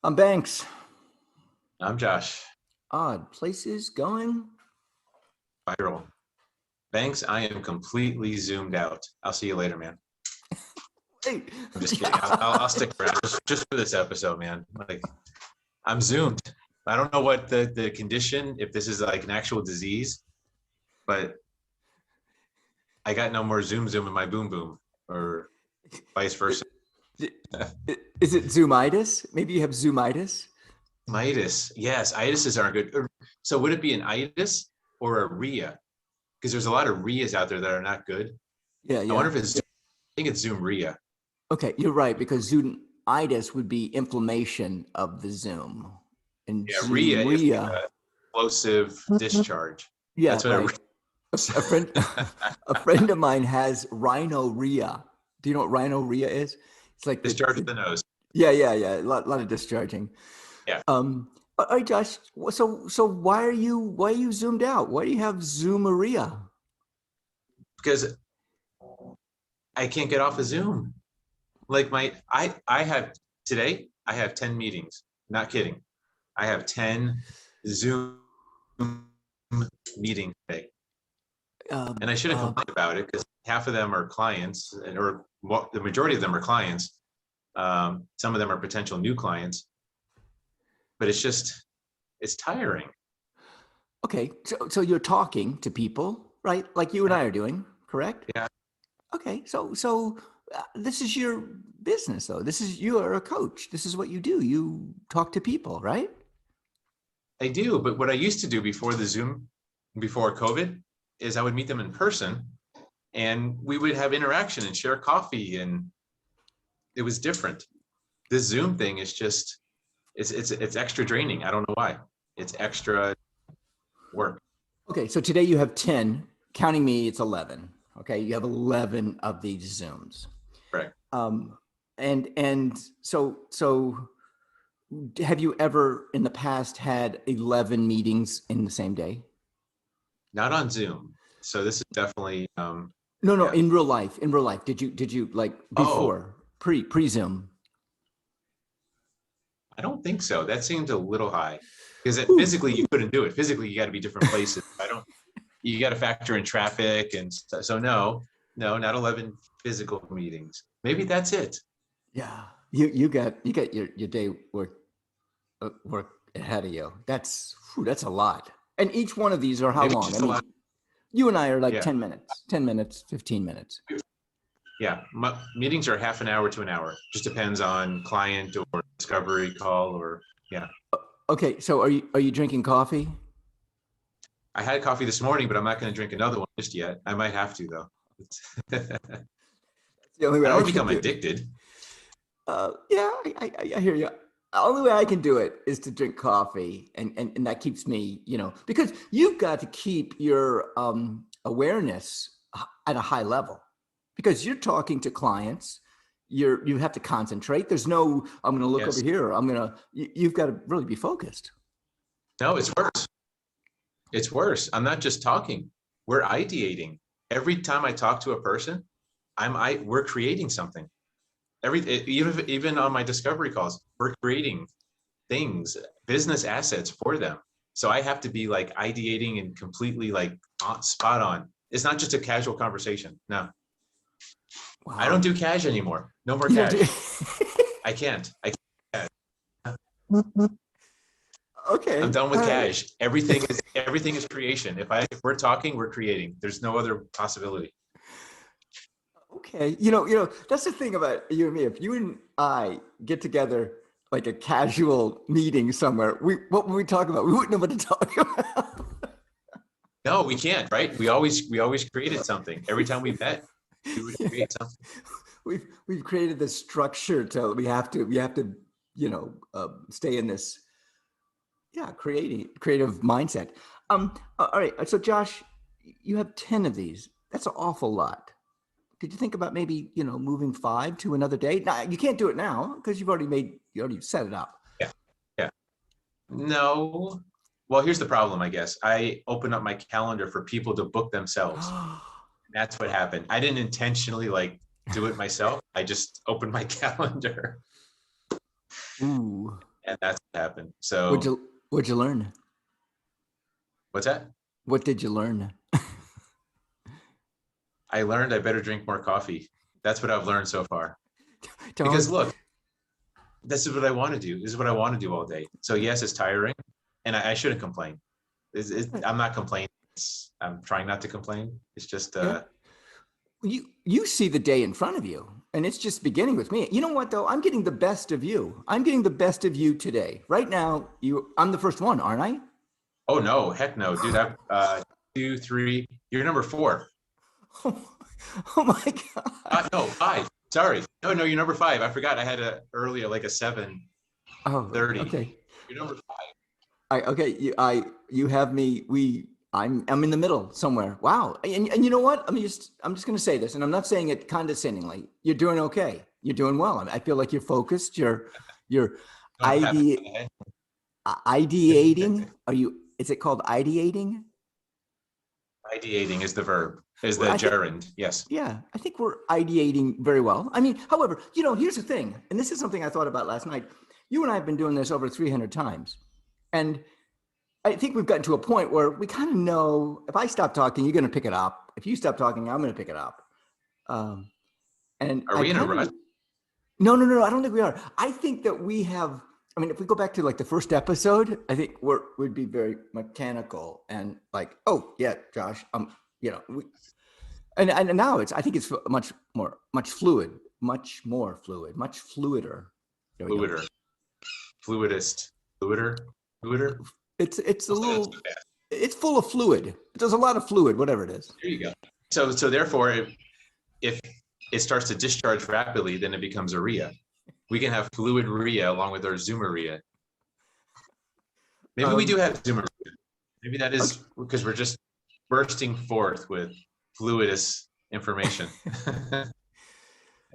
I'm Banks. I'm Josh. Odd places going. Viral. Banks, I am completely zoomed out. I'll see you later, man. Wait. I'm just kidding. I'll stick around just for this episode, man. Like, I'm zoomed. I don't know what the condition, if this is like an actual disease, but I got no more zoom in my boom boom, or vice versa. Is it zoomitis? Maybe you have zoomitis. Itis. Yes, itises aren't good. So would it be an itis or a rhea? Because there's a lot of rheas out there that are not good. Yeah, I wonder yeah. if I think it's Zoomarhea. Okay, you're right, because zoomitis would be inflammation of the zoom. And Yeah, rhea is like zoomrhea. a explosive discharge. Yeah, That's what right. A friend a friend of mine has rhinorrhea. Do you know what rhinorrhea is? It's like discharge of the nose. yeah. A lot of discharging. Yeah, All right, Josh. So why are you zoomed out? Why do you have zoomerria? because I can't get off of Zoom. Like I have today, I have 10 meetings. Not kidding. I have 10 Zoom meetings today. And I shouldn't complain about it because half of them are clients, or the majority of them are clients. Some of them are potential new clients, but it's tiring. Okay, so you're talking to people, right? Like you and Yeah, I are doing, correct? yeah, Okay, so this is your business, though. You are a coach. This is what you do. You talk to people, right? I do. But what I used to do before the Zoom, before COVID, is I would meet them in person and we would have interaction and share coffee, and it was different. This Zoom thing is just it's extra draining. I don't know why. It's extra work. Okay, so today you have 10. Counting me, it's 11. Okay, you have 11 of these Zooms. Right. And so have you ever in the past had 11 meetings in the same day? Not on Zoom. So this is definitely No, yeah. in real life. In real life, did you like Oh, before pre Zoom? I don't think so. That seems a little high because Ooh, physically you couldn't do it. Physically you got to be different places. I don't. You got to factor in traffic and so no, not 11 physical meetings. Maybe that's it. yeah, you got your day work ahead of you. That's a lot. And each one of these are how Maybe it's long? I just a mean, lot. you and I are like Yeah, 10 minutes, 15 minutes. yeah. Meetings are half an hour to an hour. Just depends on client or discovery call or yeah. Okay, so are you drinking coffee? I had coffee this morning, but I'm not going to drink another one just yet. I might have to though. It's the only I way don't I want to can become do it. addicted. Yeah, I hear you. The only way I can do it is to drink coffee, and that keeps me, because you've got to keep your awareness at a high level, because you're talking to clients. You have to concentrate. There's no, I'm going to look over Yes. here. You've got to really be focused. No, it's worse. It's worse. I'm not just talking. We're ideating. Every time I talk to a person, we're creating something. Even on my discovery calls, we're creating things, business assets for them. So I have to be like ideating and completely like spot on. It's not just a casual conversation. No, I don't Wow. do cash anymore. No more You don't do. cash. I can't. I'm Okay. done with All right. cash. Everything is creation. If we're talking, we're creating. There's no other possibility. Okay. That's the thing about you and me. If you and I get together like a casual meeting somewhere, what would we talk about? We wouldn't know what to talk about. No, we can't, right? We always created something. Every time we met, we would Yeah. create something. We've created this structure to we have to stay in this creative mindset. All right. So Josh, you have 10 of these. That's an awful lot. Did you think about maybe moving 5 to another day? Now you can't do it now because you already set it up. Yeah. Yeah. No. Well, here's the problem, I guess. I open up my calendar for people to book themselves. That's what happened. I didn't intentionally do it myself. I just opened my calendar. Ooh. and that's what happened. What'd So you learn? what's that? What did you learn? I learned I better drink more coffee. That's what I've learned so far. Because Don't. look, this is what I want to do. This is what I want to do all day. So yes, it's tiring, and I shouldn't complain. I'm not complaining. I'm trying not to complain. It's just Yeah. You see the day in front of you, and it's just beginning with me. You know what though? I'm getting the best of you. I'm getting the best of you today. Right now, I'm the first one, aren't I? oh no, heck no, dude. I've two, three. You're number four. Oh my God. No, five. Sorry. No, no, you're number five. I forgot. I had a earlier like a 7:30. Oh, okay. You're number five. Okay, you have me. I'm in the middle somewhere. Wow. And you know what? I'm just going to say this, and I'm not saying it condescendingly. You're doing okay. You're doing well. I feel like you're focused. You're No, I'm happy. ideating. Is it called ideating? Ideating is the verb, is Well, the gerund. Yes. yeah, I think we're ideating very well. I mean, however, here's the thing, and this is something I thought about last night. You and I have been doing this over 300 times. And I think we've gotten to a point where we kind of know if I stop talking, you're going to pick it up. If you stop talking, I'm going to pick it up. Um, and Are I we in a kind rush? of, no, I don't think we are. I think that we have, I mean, if we go back to like the first episode, I think we'd be very mechanical and like, oh yeah, Josh, and now I think it's much more fluider. There we go. Fluider. Fluidist. Fluider. It's a I'll say that's little, too fast. it's full of fluid. There's a lot of fluid, whatever it is. There you go. So therefore, if it starts to discharge rapidly, then it becomes urea. We can have fluid urea along with our Zoomarhea. Maybe we do have Zoomarhea. Maybe that is because we're just bursting forth with fluidous information.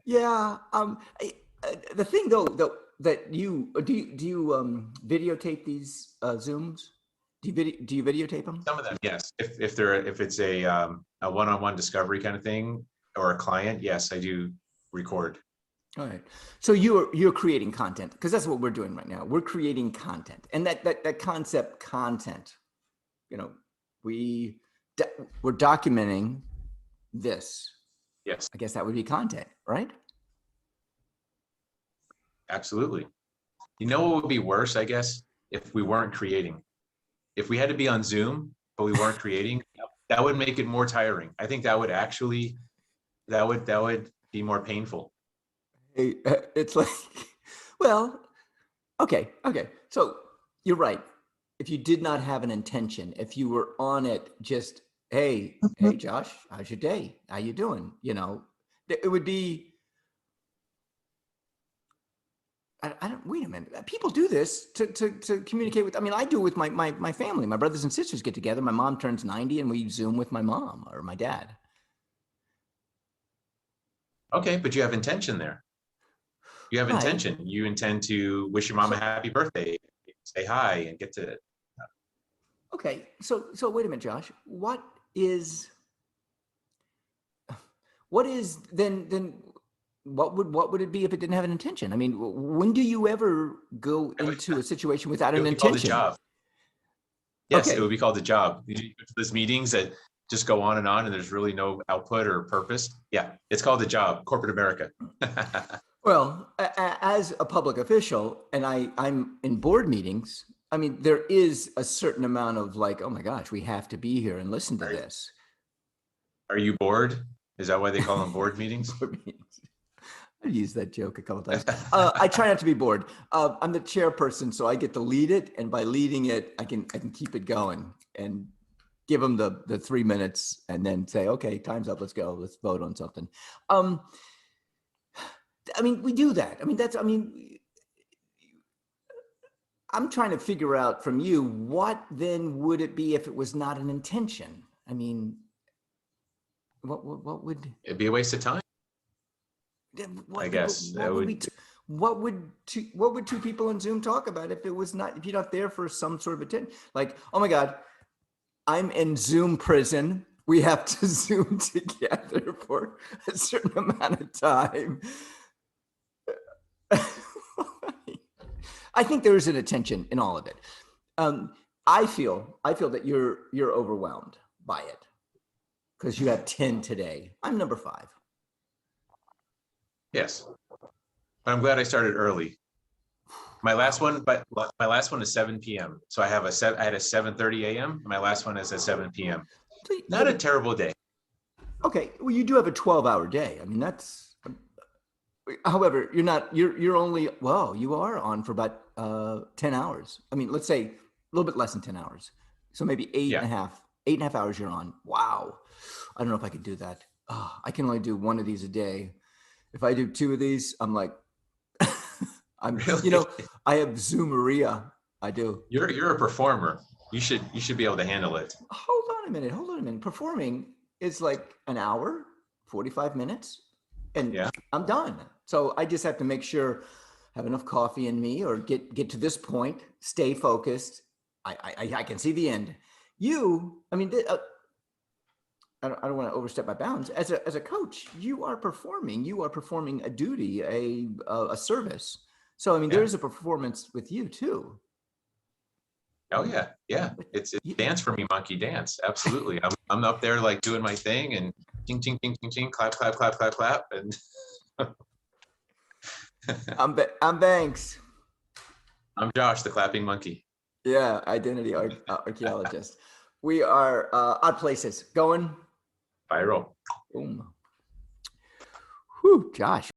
Yeah. The thing though, that you videotape these Zooms? Do you videotape them? Some of them, yes. If it's a one-on-one discovery kind of thing or a client, yes, I do record. All right. So you're creating content because that's what we're doing right now. We're creating content, and that concept content, we're documenting this. Yes, I guess that would be content, right? absolutely. You know what would be worse, I guess, if we weren't creating. If we had to be on Zoom, but we weren't creating, that would make it more tiring. I think that would actually, that would be more painful. It's like, well, okay. So you're right. If you did not have an intention, if you were on it, just hey, Josh, how's your day? How you doing? It would be. I don't. Wait a minute. People do this to communicate with. I mean, I do it with my family. My brothers and sisters get together. My mom turns 90, and we Zoom with my mom or my dad. Okay, but you have intention there. You have Right. intention. You intend to wish your mom a happy birthday, say hi, and get to. Okay. So wait a minute, Josh. What is then? What would it be if it didn't have an intention? I mean, when do you ever go into a situation without It an would be called a intention? job. Yes, Okay. it would be called a job. You go to those meetings that just go on, and there's really no output or purpose. Yeah, it's called a job, corporate America. Well, as a public official, and I'm in board meetings, I mean, there is a certain amount of like, oh my gosh, we have to be here and listen to this. Are you bored? Is that why they call them board meetings? Board meetings. I've used that joke a couple of times. I try not to be bored. I'm the chairperson, so I get to lead it, and by leading it, I can keep it going and give them the 3 minutes, and then say, okay, time's up. Let's go. Let's vote on something. I mean, we do that. I mean, I'm trying to figure out from you, what then would it be if it was not an intention? I mean, what would It'd be a waste of time. what, I guess what would two people on Zoom talk about if you're not there for some sort of attention? Like, oh my God, I'm in Zoom prison. We have to Zoom together for a certain amount of time. I think there is an attention in all of it. I feel that you're overwhelmed by it because you have 10 today. I'm number 5. Yes, but I'm glad I started early. My last one, but my last one is 7 p.m. So I have I had a 7:30 a.m. My last one is at 7 p.m. So Not a terrible day. okay. Well, you do have a 12-hour day. I mean, that's. However, you're only, well, you are on for about 10 hours. I mean, let's say a little bit less than 10 hours. So maybe Yeah. 8.5 hours you're on. Wow. I don't know if I could do that. Oh, I can only do one of these a day. If I do 2 of these, I'm like, Really? I have Zoomarhea. I do. You're a performer. You should be able to handle it. Hold on a minute. Performing is like an hour, 45 minutes, and Yeah. I'm done. So I just have to make sure I have enough coffee in me or get to this point, stay focused. I can see the end. I mean, I don't want to overstep my bounds. As a coach, you are performing a duty, a service. So I mean, there Yeah. is a performance with you too. Oh yeah. Yeah. It's dance for me, monkey dance. Absolutely. I'm up there like doing my thing and ting ting ting ting ting, clap clap clap clap clap, and I'm Banks. I'm Josh, the clapping monkey. Yeah, identity archaeologist. We are odd places going. Viral. Boom. Whew, Josh.